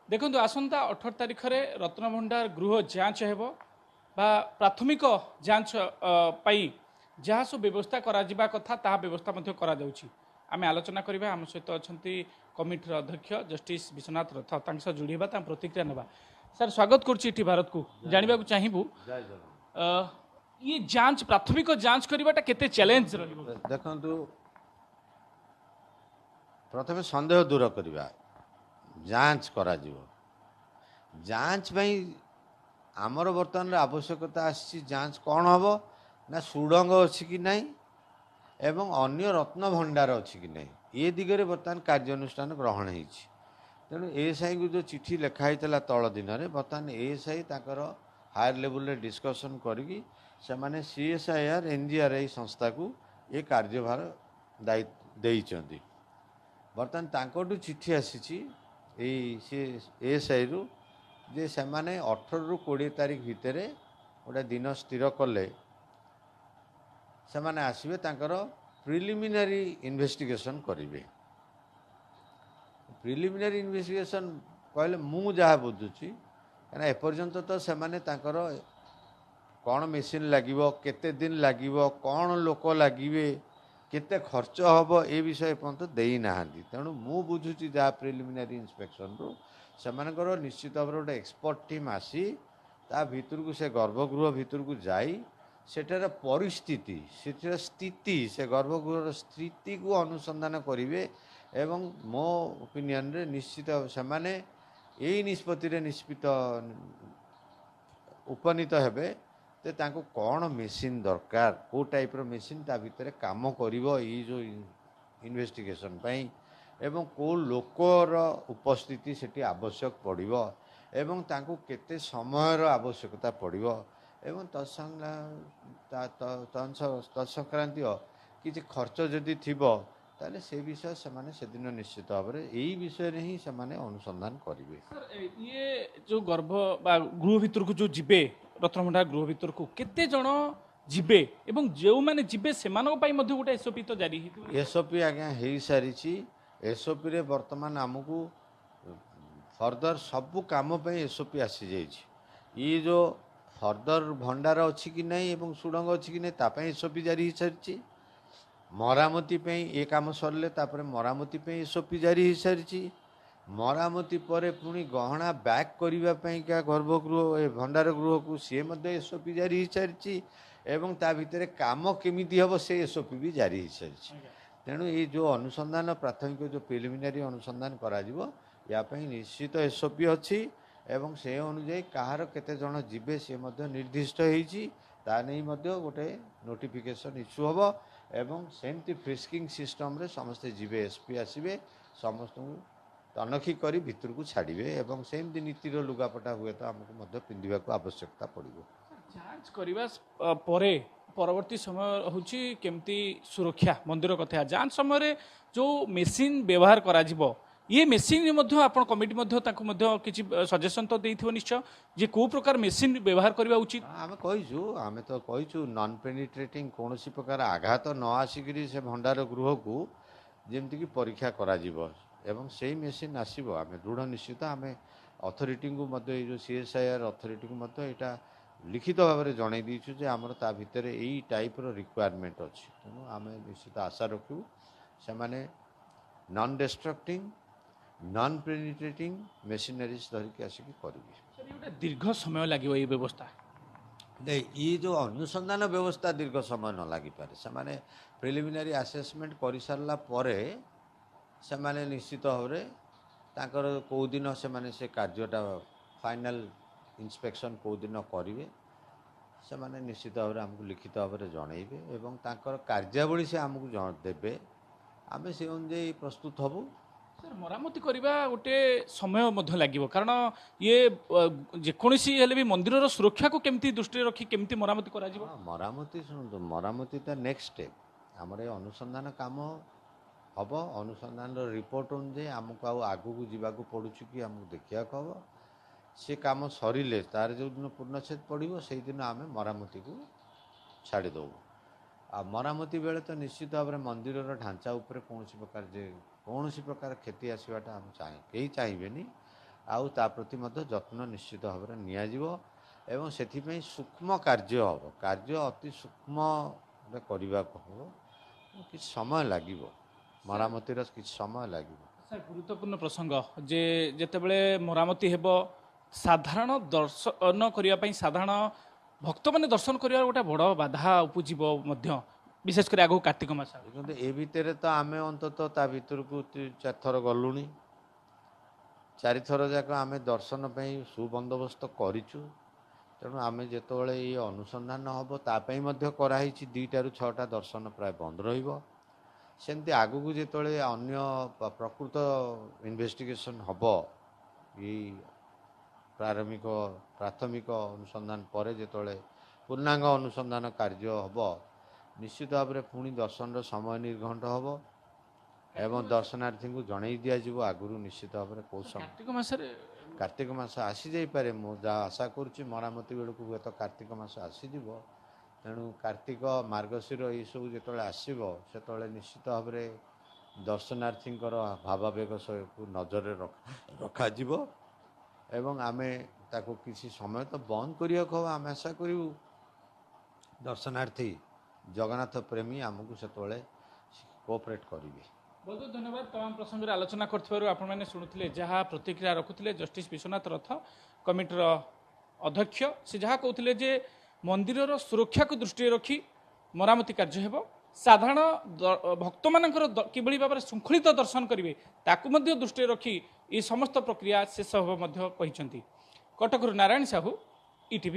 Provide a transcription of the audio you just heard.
देखो आसंता 18 तारिख में रत्नभंडार गृह जांच हेबो बा प्राथमिक जांच जहाँ सब व्यवस्था करा जिबा कथा ताहा व्यवस्था मध्य करा जाउछि। आमे आलोचना करिबा आम सहित अछंती कमिटीर अध्यक्ष जस्टिस विश्वनाथ रथ तांक सह जोड़ी हेबा प्रतिक्रिया नेबा। सर स्वागत करछि इठी भारत को जानिबा को चाहिबु ये जांच प्राथमिक जांच करिबाटा केते चैलेंज रहिबो। देखंतु प्रथमे संदेह दूर करवा जांच करा जीवो जांच भाई आमर बर्तमान आवश्यकता आसी जांच कौन हम ना सुड़ंग अच्छी कि नहीं एवं अन्य रत्न भंडार अच्छी कि नहीं ये दिगरे बर्तमान कार्यानुष्ठान ग्रहण होती तेणु एएसआई को जो चिठी लिखाई तल दिन में बर्तमान एएसआई ताकर हायर लेवल रे डिस्कसन करी से सीएसआईआर एनजीआरआई संस्था को ये कार्यभार दायित्व बर्तमान तांकोटू चिठी आसी एएसआई रु जे से 18 रु 20 तारीख भितर गोटे दिन स्थिर कले से आसवे प्रिलिमिनारी इन्वेस्टिगेशन करेंगे। प्रिलिमिनारी इन्वेस्टिगेशन कहले मु जहाँ बुझुची कहीं एपर्यंत तो से कौन मेसीन लगे केते दिन लगे कौन लोक लगे केते खर्च हम ए विषय पर्यंत देना तेणु मु बुझुची जहाँ प्रिलिमिनारी इन्स्पेक्शन रु सेमानकर निश्चित भाव गोटे एक्सपर्ट टीम आसी ता भितर को से गर्भगृह भितर को जाई सेठार परिस्थिति से स्थिति से गर्भगृह स्थिति को अनुसंधान करेंगे एवं मो ओपिनियन रे निश्चित से यही निष्पत्ति निष्पित उपनीत हेबे ते तांको कौन मेसीन दरकार को टाइप रो मेसीन ता भितर काम करिवो ई जो इन्वेस्टिगेशन पई एवं को लोकर उपस्थिति सेठी आवश्यक पड़िवो एवं तांको केते समयर आवश्यकता पड़िवो एवं तत्संक्रांतीय किसी खर्च जदि थिबो ताले से विषय सेमाने सेदिन निश्चित भाव में यही विषय रे ही सेमाने अनुसंधान करेंगे। ये जो गर्भ बा गृह भितर को जो जिबे रत्नभंडार गृह भितर को केते जण जिबे एवं जो माने जिबे सेमानक पई मध्ये गोटे एसओपी तो जारी हितु एसओपी आज्ञा हेई सारिछि एसओपी रे वर्तमान हमकू फर्दर सबू काम पे एसओपी आसी जाइछि ये जो फर्दर भंडार अच्छी कि नहीं एवं सुड़ंग अच्छी कि नहीं तापाई एसओपी जारी हो सारी मरामती पे ये काम सरले तापर मरामती पे एसओपी जारी हो सारी मरामती पर पुणी गहना बैक करने क्या गर्भगृह ए भंडार गृह को सी एसओपी जारी हो सारी एवं ता भितर काम केमिति हम से एसओपी भी जारी हो सारी तेणु ये जो अनुसंधान प्राथमिक जो प्रिलिमिनारी अनुसंधान करा या निश्चित एसओपी अच्छी एवं से अनुजाई कहार केते जण जीवे सी निर्दिष्ट होती गोटे नोटिफिकेशन इश्यू हम एवं सेमती फ्रिस्किंग सिस्टम रे समस्ते जीवे एसपी आसवे समस्त तनखी करी भितर को छाड़े एवं सेमती नीतिर लुगापटा हुए तो आमको पिंधा को आवश्यकता पड़ो जांच करने परे परवर्ती समय होची केमती सुरक्षा मंदिर कथा जांच समय जो मेसीन व्यवहार करा जिवो ये मेसीन मध्य आपण कमिटी मध्य ताको मध्य किछि सजेशन तो देइथिबो निश्चय जे को प्रकार मेसीन व्यवहार करबा उचित आमे कहिछु आमे तो कहिछु नॉन पेनिट्रेटिंग कोनोसी प्रकार आघात न आसिकरी से भंडार गृह को जेमति की परीक्षा करा जिवो एवं सेही मेसीन आसीबो आमे दृढ़ निश्चित आमे अथॉरिटी को मध्य जो सीएसआईआर अथॉरिटी को मध्य एटा लिखित भाव में जन दीचु जे आमर ता भितर यही टाइप रो रिक्वायरमेंट अच्छी तेणु आम निश्चित आशा रखू से नॉन डिस्ट्रक्टिंग नॉन पेनिट्रेटिंग मेसिनरीज धरिकी आसिक करेंगे। दीर्घ समय लगे ये व्यवस्था ये जो अनुसंधान व्यवस्था दीर्घ समय न लगी पारे से प्रिलिमिनारी असेसमेंट कर सारा से निश्चित भाव में कौ दिन से कार्यटा फाइनल इन्स्पेक्शन कौ दिन करेंगे से निश्चित भाव में आमको लिखित भाव में जनइबे एवं तांकर कार्यावली से आमको देवे आम से अनुजाई प्रस्तुत हबू। सर मरामती करवा गोटे समय मध्य लगे कारण ये जेकोसी हेले भी मंदिर सुरक्षा को केमती दृष्टि रखी केमती मरामती करा जिवो मरामती शुणु मरामती तो नेक्स्ट स्टेप आमर ये अनुसंधान काम हम अनुसंधान रिपोर्ट अनुजाई आमको आगू जावाक पड़ू कि आमको देखा हम से काम सरिले तार जो दिन पूर्णछेद पड़ो से दिन आम मरामती को छाड़देव आ मरामती बेले तो निश्चित भाव में मंदिर ढांचा उपर कौन प्रकार क्षति आसवाटा आम कहीं चाहिए ଆଉ ତା ପ୍ରତି ମଧ୍ୟ ଯତ୍ନ ନିଶ୍ଚିତ ଭାବରେ ନିଆଯିବ ଏବଂ ସେଥିପାଇଁ ସୂକ୍ଷ୍ମ କାର୍ଯ୍ୟ ହେବ, କାର୍ଯ୍ୟ ଅତି ସୂକ୍ଷ୍ମରେ କରିବାକୁ ହେବ, କିଛି ସମୟ ଲାଗିବ, ମରାମତିର କିଛି ସମୟ ଲାଗିବ। ସାର୍ ଗୁରୁତ୍ୱପୂର୍ଣ୍ଣ ପ୍ରସଙ୍ଗ ଯେ ଯେତେବେଳେ ମରାମତି ହେବ ସାଧାରଣ ଦର୍ଶନ କରିବା ପାଇଁ ସାଧାରଣ ଭକ୍ତମାନେ ଦର୍ଶନ କରିବାର ଗୋଟେ ବଡ଼ ବାଧା ଉପୁଜିବ ମଧ୍ୟ ବିଶେଷ କରି ଆଗକୁ କାର୍ତ୍ତିକ ମାସ। କିନ୍ତୁ ଏ ଭିତରେ ତ ଆମେ ଅନ୍ତତଃ ତା ଭିତରକୁ 4 ଥର ଗଲୁଣି, 4 ଥର ଯାକ ଆମେ ଦର୍ଶନ ପାଇଁ ସୁବନ୍ଦୋବସ୍ତ କରିଛୁ। ତେଣୁ ଆମେ ଯେତେବେଳେ ଏଇ ଅନୁସନ୍ଧାନ ହେବ ତା ପାଇଁ ମଧ୍ୟ କରାହେଇଛି 2ଟାରୁ 6ଟା ଦର୍ଶନ ପ୍ରାୟ ବନ୍ଦ ରହିବ। ସେମିତି ଆଗକୁ ଯେତେବେଳେ ଅନ୍ୟ ପ୍ରକୃତ ଇନଭେଷ୍ଟିଗେସନ୍ ହେବ, ଏଇ ପ୍ରାଥମିକ ଅନୁସନ୍ଧାନ ପରେ ଯେତେବେଳେ ପୂର୍ଣ୍ଣାଙ୍ଗ ଅନୁସନ୍ଧାନ କାର୍ଯ୍ୟ ହେବ, ନିଶ୍ଚିତ ଭାବରେ ପୁଣି ଦର୍ଶନର ସମୟ ନିର୍ଘଣ୍ଟ ହେବ ଏବଂ ଦର୍ଶନାର୍ଥୀଙ୍କୁ ଜଣାଇ ଦିଆଯିବ ଆଗରୁ ନିଶ୍ଚିତ ଭାବରେ କେଉଁ ସମୟ। କାର୍ତ୍ତିକ ମାସରେ କାର୍ତ୍ତିକ ମାସ ଆସିଯାଇପାରେ, ମୁଁ ଯାହା ଆଶା କରୁଛି ମରାମତି ବେଳକୁ ହୁଏତ କାର୍ତ୍ତିକ ମାସ ଆସିଯିବ। ତେଣୁ କାର୍ତ୍ତିକ ମାର୍ଗଶିର ଏଇସବୁ ଯେତେବେଳେ ଆସିବ ସେତେବେଳେ ନିଶ୍ଚିତ ଭାବରେ ଦର୍ଶନାର୍ଥୀଙ୍କର ଭାବାବେଗ ସବୁ ନଜରରେ ରଖାଯିବ ଏବଂ ଆମେ ତାକୁ କିଛି ସମୟ ତ ବନ୍ଦ କରିବାକୁ ହେବ। ଆମେ ଆଶା କରିବୁ ଦର୍ଶନାର୍ଥୀ ଜଗନ୍ନାଥ ପ୍ରେମୀ ଆମକୁ ସେତେବେଳେ କୋଅପରେଟ୍ କରିବେ। ବହୁତ ବହୁତ ଧନ୍ୟବାଦ। ତମାମ ପ୍ରସଙ୍ଗରେ ଆଲୋଚନା କରିଥିବାରୁ ଆପଣମାନେ ଶୁଣୁଥିଲେ ଯାହା ପ୍ରତିକ୍ରିୟା ରଖୁଥିଲେ ଜଷ୍ଟିସ୍ ବିଶ୍ୱନାଥ ରଥ କମିଟିର ଅଧ୍ୟକ୍ଷ। ସେ ଯାହା କହୁଥିଲେ ଯେ ମନ୍ଦିରର ସୁରକ୍ଷାକୁ ଦୃଷ୍ଟିରେ ରଖି ମରାମତି କାର୍ଯ୍ୟ ହେବ, ସାଧାରଣ ଭକ୍ତମାନଙ୍କର କିଭଳି ଭାବରେ ଶୃଙ୍ଖଳିତ ଦର୍ଶନ କରିବେ ତାକୁ ମଧ୍ୟ ଦୃଷ୍ଟିରେ ରଖି ଏହି ସମସ୍ତ ପ୍ରକ୍ରିୟା ଶେଷ ହେବ ମଧ୍ୟ କହିଛନ୍ତି। କଟକରୁ ନାରାୟଣ ସାହୁ, ଇଟିଭି।